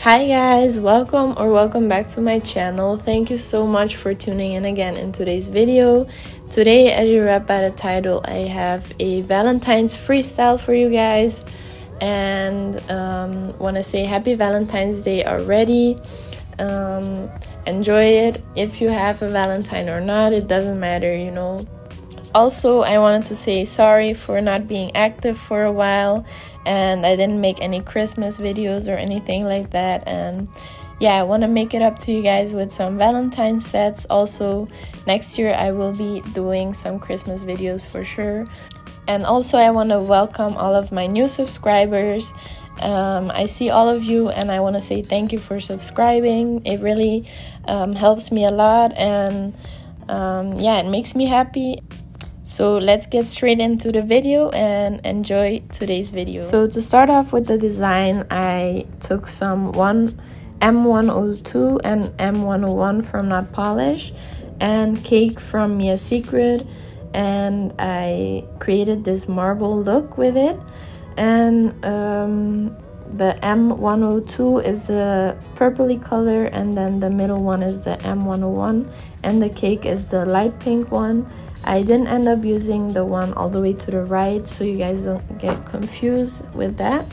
Hi guys, welcome back to my channel. Thank you so much for tuning in again in today's video. Today, as you read by the title, I have a Valentine's freestyle for you guys, and want to say happy Valentine's Day already. Enjoy it. If you have a Valentine or not, it doesn't matter, you know. Also, I wanted to say sorry for not being active for a while, and I didn't make any Christmas videos or anything like that. And yeah, I want to make it up to you guys with some Valentine sets. Also, next year I will be doing some Christmas videos for sure. And also, I want to welcome all of my new subscribers. I see all of you, and I want to say thank you for subscribing. It really helps me a lot, and yeah, it makes me happy. So let's get straight into the video and enjoy today's video. So to start off with the design, I took some M102 and M101 from Not Polish and Cake from Mia Secret, and I created this marble look with it. And the M102 is the purpley color, and then the middle one is the M101, and the cake is the light pink one. I didn't end up using the one all the way to the right, so you guys don't get confused with that.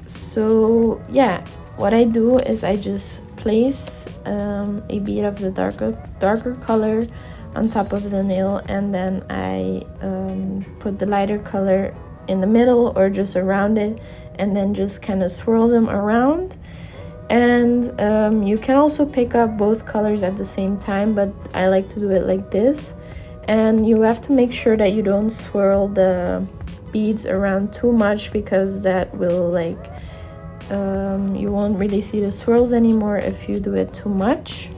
So yeah, what I do is I just place a bead of the darker color on top of the nail, and then I put the lighter color in the middle or just around it, and then just kind of swirl them around. And you can also pick up both colors at the same time, but I like to do it like this. And you have to make sure that you don't swirl the beads around too much, because that will you won't really see the swirls anymore if you do it too much.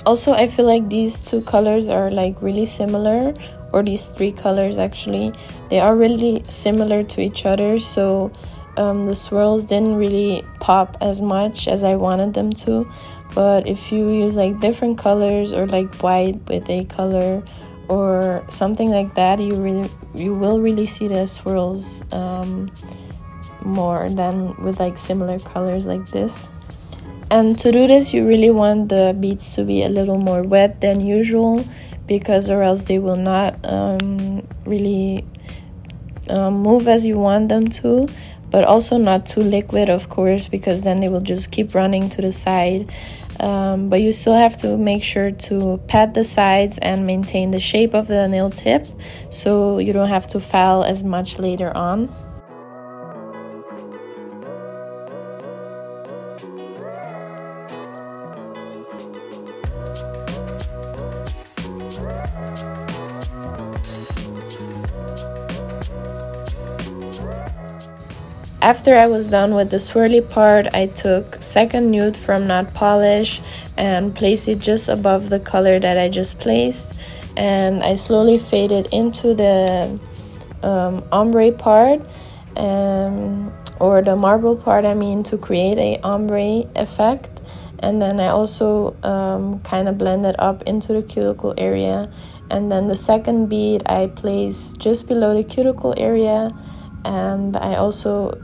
Also, I feel like these two colors are like really similar, or these three colors actually, they are really similar to each other, so the swirls didn't really pop as much as I wanted them to. But if you use like different colors, or like white with a color or something like that, you will really see the swirls more than with like similar colors like this. And to do this, you really want the beads to be a little more wet than usual, because or else they will not really move as you want them to. But also not too liquid, of course, because then they will just keep running to the side. But you still have to make sure to pat the sides and maintain the shape of the nail tip, so you don't have to file as much later on. After I was done with the swirly part, I took Second Nude from Not Polish and placed it just above the color that I just placed, and I slowly faded into the ombre part, or the marble part, I mean, to create a ombre effect. And then I also kind of blended up into the cuticle area, and then the second bead I placed just below the cuticle area, and I also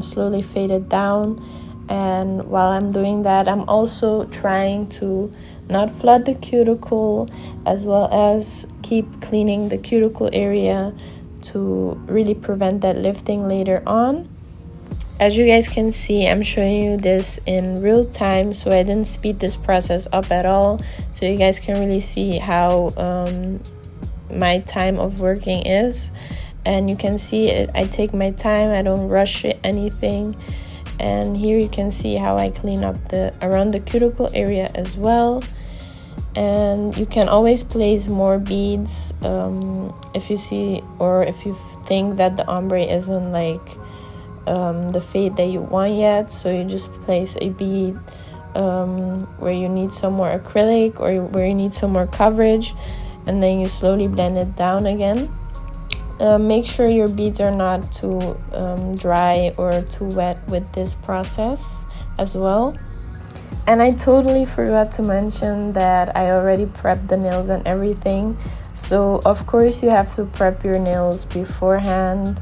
slowly faded down. And while I'm doing that, I'm also trying to not flood the cuticle, as well as keep cleaning the cuticle area to really prevent that lifting later on. As you guys can see, I'm showing you this in real time, so I didn't speed this process up at all, so you guys can really see how my time of working is. And you can see it, I take my time, I don't rush it, anything. And here you can see how I clean up around the cuticle area as well. And you can always place more beads if you see, or if you think that the ombre isn't like the fade that you want yet. So you just place a bead where you need some more acrylic, or where you need some more coverage, and then you slowly blend it down again. Make sure your beads are not too dry or too wet with this process as well. And I totally forgot to mention that I already prepped the nails and everything. So of course you have to prep your nails beforehand.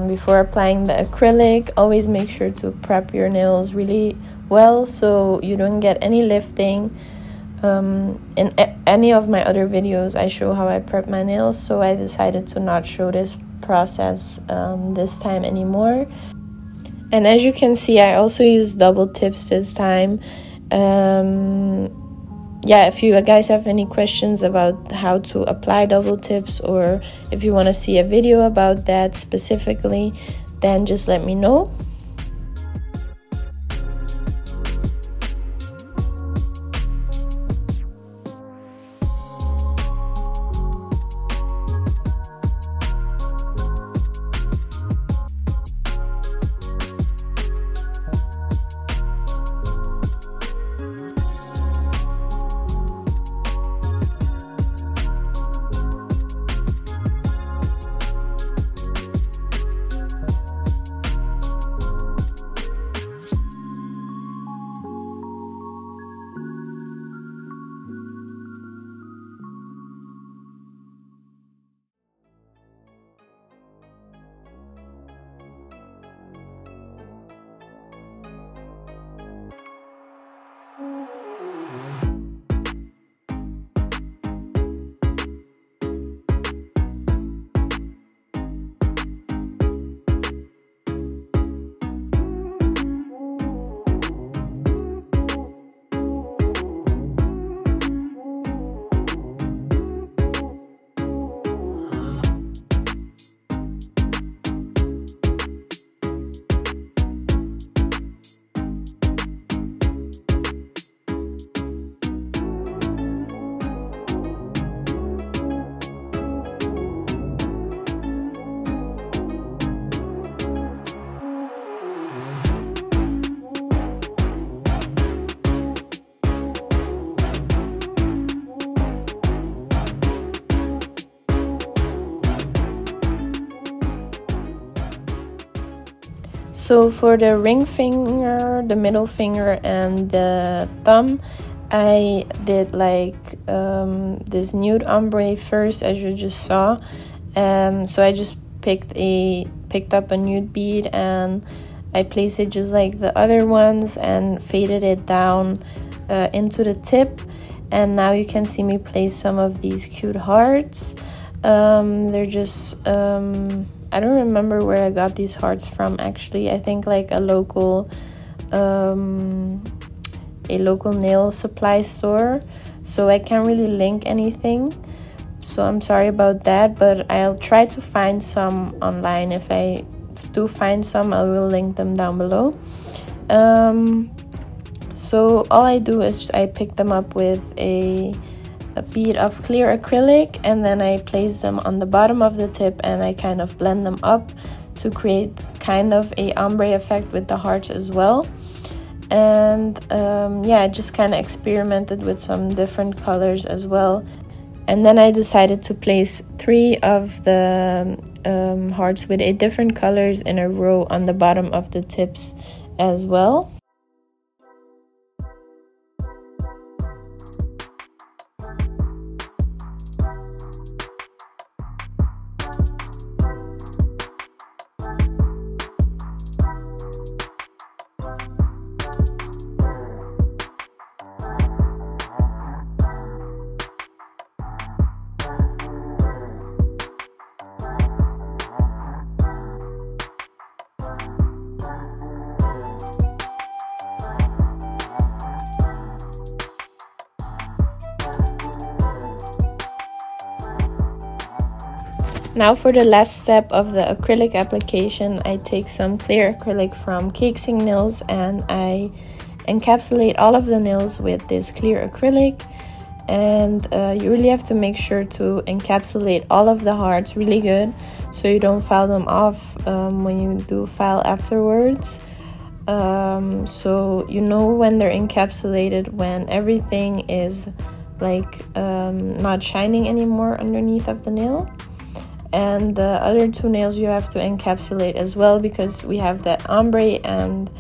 before applying the acrylic. Always make sure to prep your nails really well so you don't get any lifting. In any of my other videos I show how I prep my nails, so I decided to not show this process this time anymore. And as you can see, I also used double tips this time. Yeah, if you guys have any questions about how to apply double tips, or if you want to see a video about that specifically, then just let me know. So for the ring finger, the middle finger, and the thumb, I did like this nude ombre first, as you just saw. So I just picked up a nude bead and I placed it just like the other ones and faded it down into the tip. And now you can see me place some of these cute hearts. They're just I don't remember where I got these hearts from actually. I think like a local nail supply store, so I can't really link anything, so I'm sorry about that, but I'll try to find some online. If I do find some, I will link them down below. So all I do is I pick them up with a bead of clear acrylic, and then I place them on the bottom of the tip and I kind of blend them up to create kind of a ombre effect with the hearts as well. And yeah, I just kind of experimented with some different colors as well. And then I decided to place 3 of the hearts with a different colors in a row on the bottom of the tips as well. Now for the last step of the acrylic application, I take some clear acrylic from Cakesing Nails and I encapsulate all of the nails with this clear acrylic. And you really have to make sure to encapsulate all of the hearts really good so you don't file them off when you do file afterwards. So you know when they're encapsulated when everything is like not shining anymore underneath of the nail. And the other 2 nails you have to encapsulate as well, because we have that ombre, and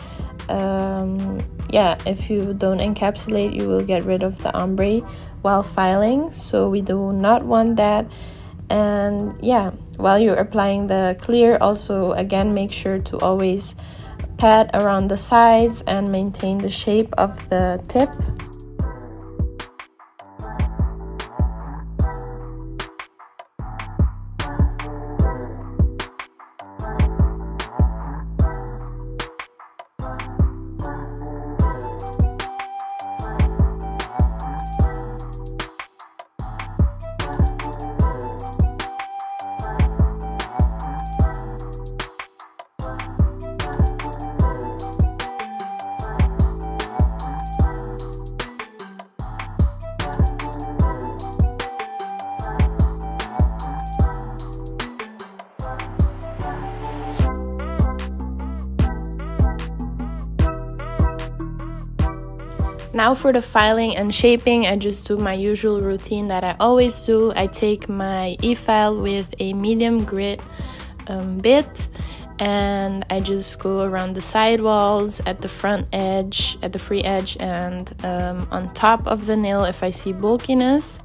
yeah, if you don't encapsulate you will get rid of the ombre while filing, so we do not want that. And yeah, while you're applying the clear, also again make sure to always pat around the sides and maintain the shape of the tip. Now for the filing and shaping, I just do my usual routine that I always do. I take my e-file with a medium grit bit, and I just go around the sidewalls, at the front edge, at the free edge, and on top of the nail if I see bulkiness.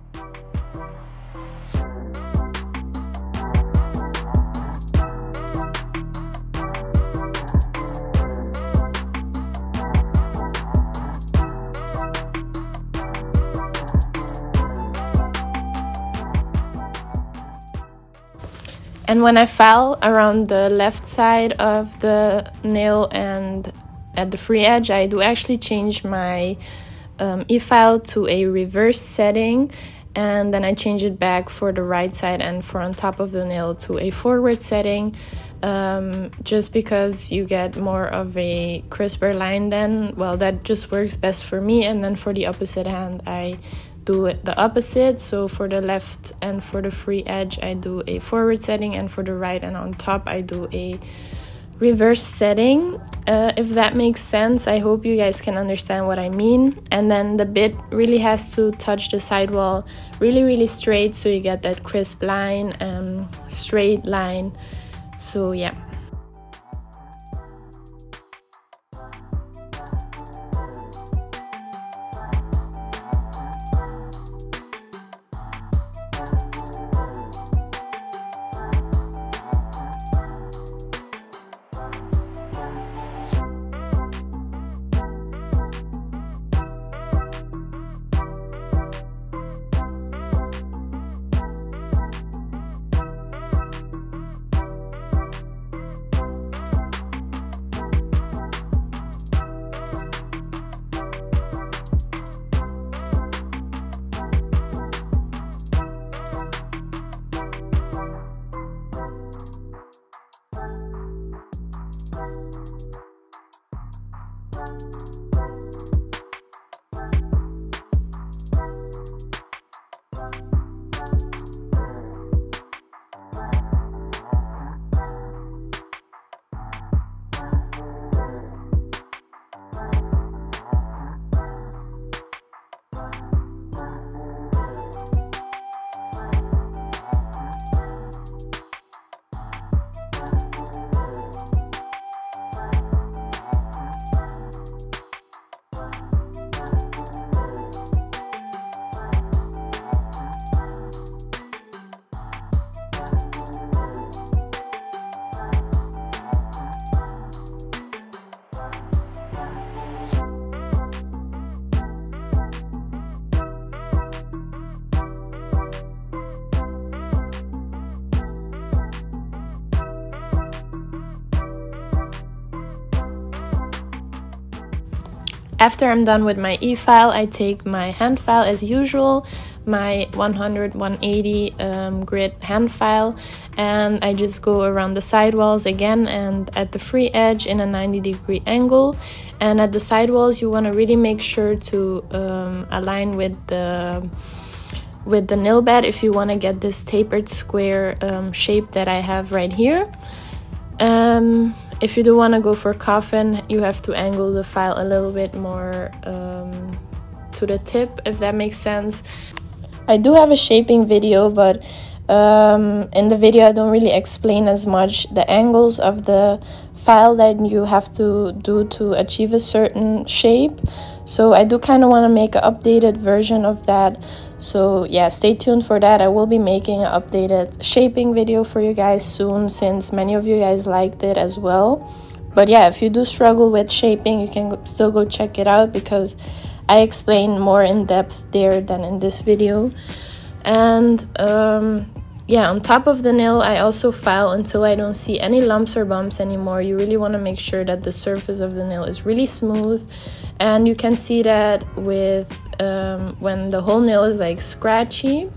And when I file around the left side of the nail and at the free edge, I do actually change my e-file to a reverse setting, and then I change it back for the right side and for on top of the nail to a forward setting, just because you get more of a crisper line then. Well, that just works best for me. And then for the opposite hand, I do it the opposite. So for the left and for the free edge, I do a forward setting, and for the right and on top, I do a reverse setting. If that makes sense, I hope you guys can understand what I mean. And then the bit really has to touch the sidewall really straight, so you get that crisp line, straight line. So yeah. After I'm done with my e-file, I take my hand file as usual, my 100-180 grit hand file, and I just go around the sidewalls again and at the free edge in a 90-degree angle. And at the sidewalls, you want to really make sure to align with the nail bed if you want to get this tapered square shape that I have right here. If you do want to go for coffin, you have to angle the file a little bit more to the tip, if that makes sense. I do have a shaping video, but in the video I don't really explain as much the angles of the file that you have to do to achieve a certain shape. So I do kind of want to make an updated version of that. So yeah, stay tuned for that. I will be making an updated shaping video for you guys soon, since many of you guys liked it as well. But yeah, if you do struggle with shaping, you can still go check it out, because I explain more in depth there than in this video. And yeah, on top of the nail, I also file until I don't see any lumps or bumps anymore. You really want to make sure that the surface of the nail is really smooth, and you can see that with when the whole nail is like scratchy,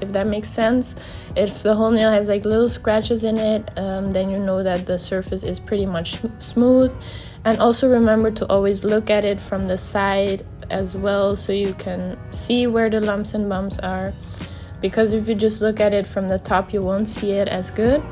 if that makes sense. If the whole nail has like little scratches in it, then you know that the surface is pretty much smooth. And also remember to always look at it from the side as well, so you can see where the lumps and bumps are, because if you just look at it from the top, you won't see it as good.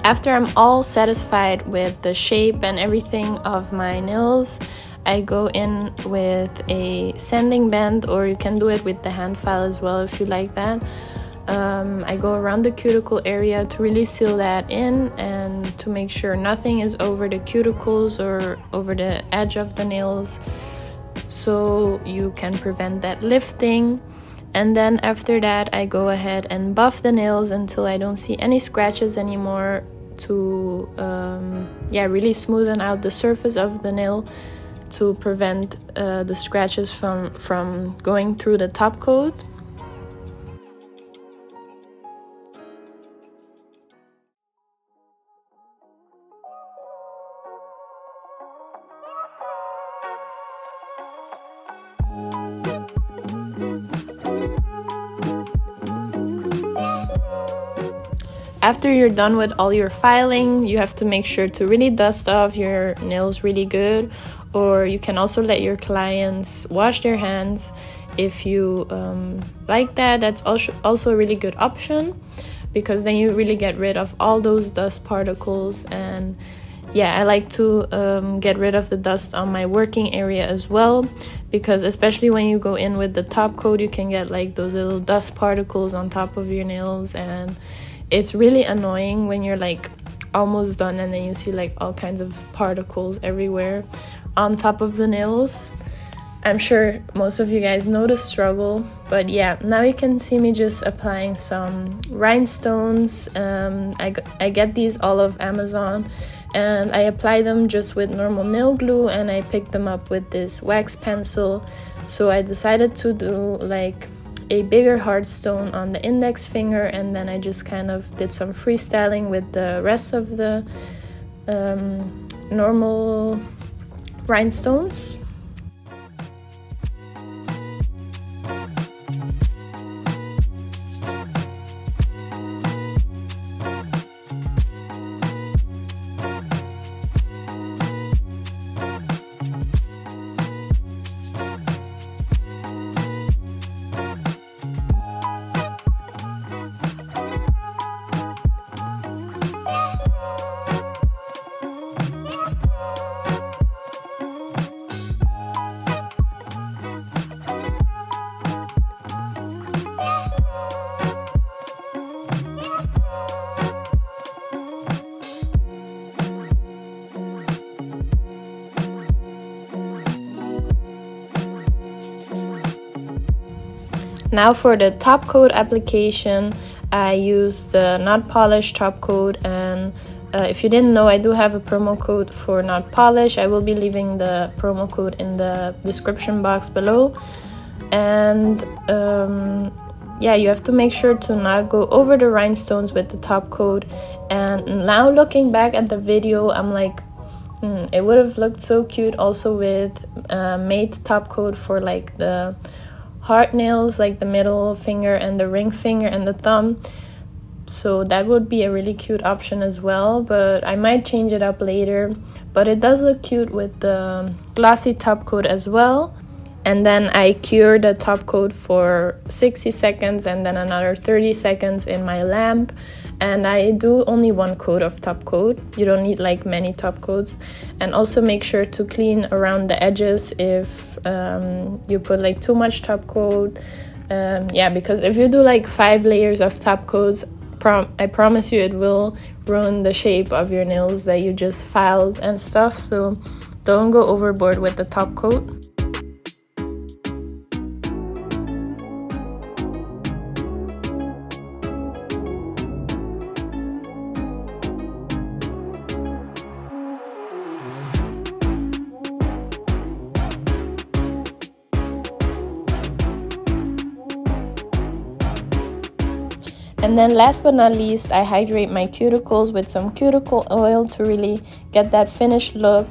After I'm all satisfied with the shape and everything of my nails, I go in with a sanding band, or you can do it with the hand file as well if you like that. I go around the cuticle area to really seal that in, and to make sure nothing is over the cuticles or over the edge of the nails, so you can prevent that lifting. And then after that, I go ahead and buff the nails until I don't see any scratches anymore, to yeah, really smoothen out the surface of the nail to prevent the scratches from going through the top coat. After you're done with all your filing, you have to make sure to really dust off your nails really good, or you can also let your clients wash their hands if you like that. That's also a really good option, because then you really get rid of all those dust particles. And yeah, I like to get rid of the dust on my working area as well, because especially when you go in with the top coat, you can get like those little dust particles on top of your nails, and it's really annoying when you're like almost done and then you see like all kinds of particles everywhere on top of the nails. I'm sure most of you guys know the struggle. But yeah, now you can see me just applying some rhinestones. I get these all of Amazon, and I apply them just with normal nail glue, and I pick them up with this wax pencil. So I decided to do like a bigger hard stone on the index finger, and then I just kind of did some freestyling with the rest of the normal rhinestones. Now for the top coat application, I use the Not Polish top coat, and if you didn't know, I do have a promo code for Not Polish. I will be leaving the promo code in the description box below. And yeah, you have to make sure to not go over the rhinestones with the top coat. And now looking back at the video, I'm like, It would have looked so cute also with matte top coat for like the heart nails, like the middle finger and the ring finger and the thumb. So that would be a really cute option as well, but I might change it up later. But it does look cute with the glossy top coat as well. And then I cure the top coat for 60 seconds and then another 30 seconds in my lamp. And I do only one coat of top coat. You don't need like many top coats. And also make sure to clean around the edges if you put like too much top coat. Yeah, because if you do like 5 layers of top coats, I promise you it will ruin the shape of your nails that you just filed and stuff. So don't go overboard with the top coat. And then last but not least, I hydrate my cuticles with some cuticle oil to really get that finished look.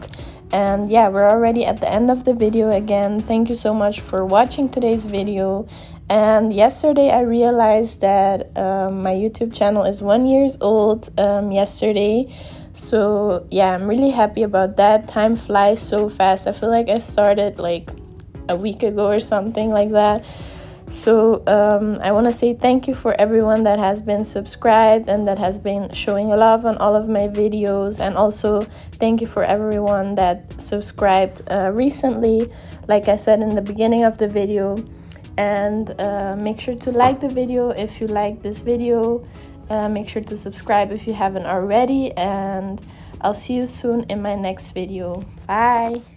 And yeah, we're already at the end of the video again. Thank you so much for watching today's video. And yesterday I realized that my YouTube channel is 1 year old yesterday. So yeah, I'm really happy about that. Time flies so fast. I feel like I started like a week ago or something like that. So I want to say thank you for everyone that has been subscribed and that has been showing love on all of my videos, and also thank you for everyone that subscribed recently, like I said in the beginning of the video. And make sure to like the video if you like this video. Make sure to subscribe if you haven't already, and I'll see you soon in my next video. Bye.